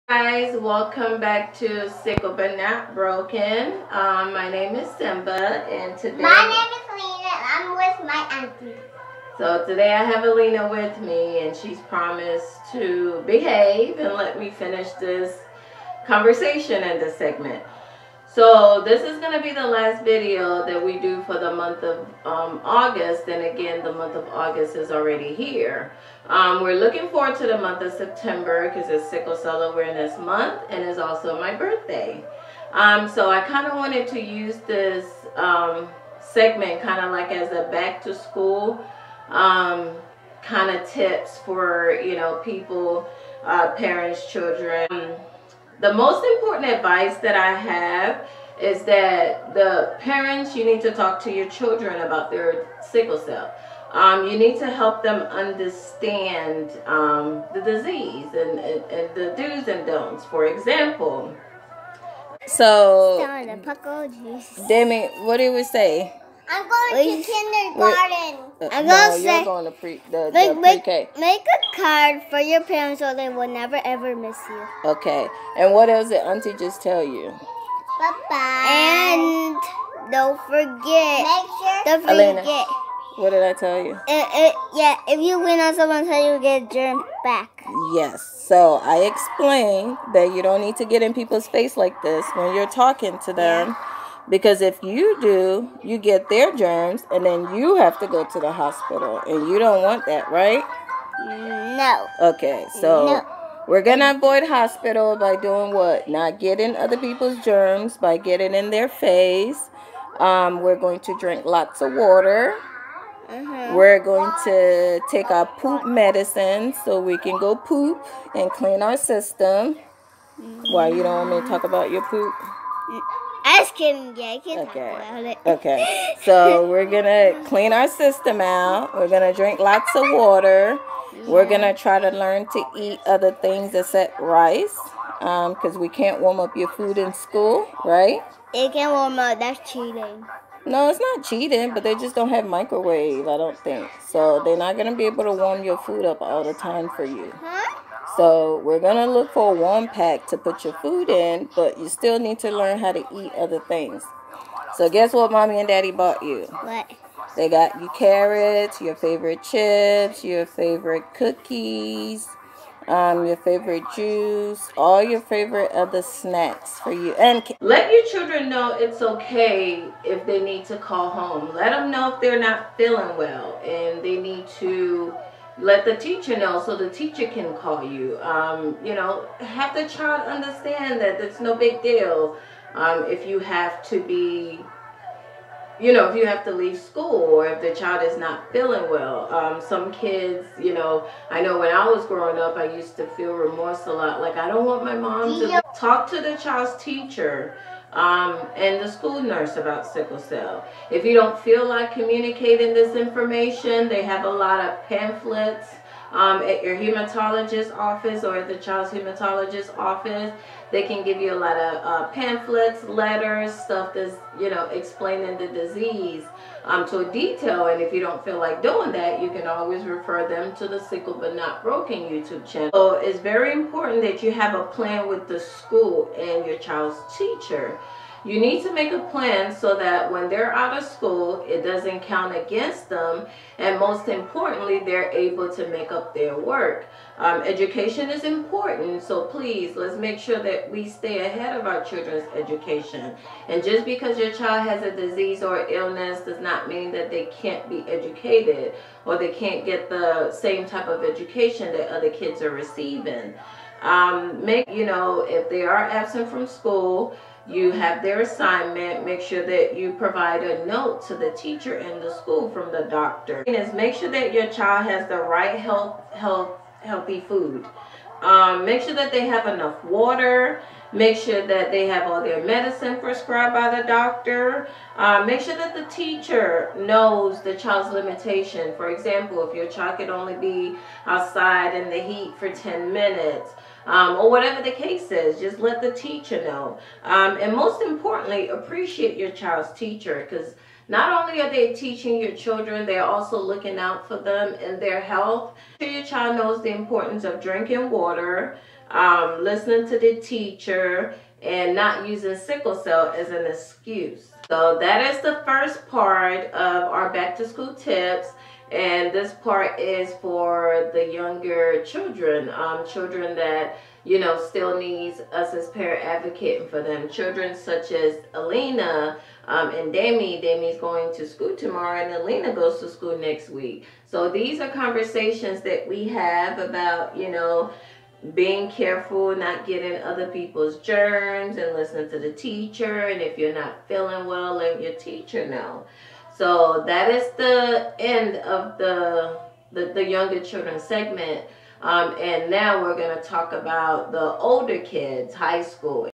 Guys, welcome back to Sickle but Not Broken. My name is Simba, and today my name is Lena, and I'm with my auntie. So today I have Alina with me, and she's promised to behave and let me finish this conversation in this segment. So this is going to be the last video that we do for the month of August. And again, the month of August is already here. We're looking forward to the month of September because it's Sickle Cell Awareness Month and it's also my birthday. So I kind of wanted to use this segment kind of like as a back to school kind of tips for, people, parents, children. The most important advice that I have is that the parents, you need to talk to your children about their sickle cell. You need to help them understand the disease and the do's and don'ts. For example, Demi, what do we say? I'm going to kindergarten. I'm going to say, you're going to pre-K. Make a card for your parents so they will never ever miss you. Okay. And what else did Auntie just tell you? Bye-bye. And don't forget. Elena, what did I tell you? If you win on someone's head, you get germs back. Yes. So I explained that you don't need to get in people's face like this when you're talking to them. Yeah. Because if you do, you get their germs and then you have to go to the hospital. And you don't want that, right? No. Okay, so we're going to avoid hospital by doing what? Not getting other people's germs, by getting in their face. We're going to drink lots of water. We're going to take our poop medicine so we can go poop and clean our system. Why, you don't want me to talk about your poop? Ask him, yeah, I can talk about it. Okay, so we're going to clean our system out. We're going to drink lots of water. Yeah. We're going to try to learn to eat other things except rice because we can't warm up your food in school, right? It can warm up, that's cheating. No, it's not cheating, but they just don't have microwave, I don't think. So they're not going to be able to warm your food up all the time for you. Huh? So we're going to look for a warm pack to put your food in, but you still need to learn how to eat other things. So guess what Mommy and Daddy bought you? What? They got you carrots, your favorite chips, your favorite cookies, your favorite juice, all your favorite other snacks for you. And let your children know it's okay if they need to call home. Let them know if they're not feeling well and they need to let the teacher know so the teacher can call you. Have the child understand that it's no big deal if you have to be, if you have to leave school or if the child is not feeling well. Some kids, I know when I was growing up, I used to feel remorse a lot. Like, I don't want my mom to talk to the child's teacher and the school nurse about sickle cell. If you don't feel like communicating this information, they have a lot of pamphlets at your hematologist office or at the child's hematologist office. They can give you a lot of pamphlets, letters, stuff that's, explaining the disease to a detail. And if you don't feel like doing that, you can always refer them to the Sickle But Not Broken YouTube channel. So it's very important that you have a plan with the school and your child's teacher. You need to make a plan so that when they're out of school, it doesn't count against them. And most importantly, they're able to make up their work. Education is important, so please, let's make sure that we stay ahead of our children's education. And just because your child has a disease or illness does not mean that they can't be educated or they can't get the same type of education that other kids are receiving. If they are absent from school, you have their assignment, make sure that you provide a note to the teacher in the school from the doctor. And make sure that your child has the right healthy food. Make sure that they have enough water. Make sure that they have all their medicine prescribed by the doctor. Make sure that the teacher knows the child's limitation. For example, if your child can only be outside in the heat for 10 minutes, or whatever the case is, just let the teacher know. And most importantly, appreciate your child's teacher, because not only are they teaching your children, they're also looking out for them and their health. Make sure your child knows the importance of drinking water, listening to the teacher, and not using sickle cell as an excuse. So that is the first part of our back to school tips. And this part is for the younger children, children that, you know, still needs us as parent advocating for them. Children such as Alina and Demi. Demi's going to school tomorrow, and Alina goes to school next week. So these are conversations that we have about, you know, being careful, not getting other people's germs, and listening to the teacher. And if you're not feeling well, let your teacher know. So that is the end of the younger children segment. And now we're going to talk about the older kids, high school.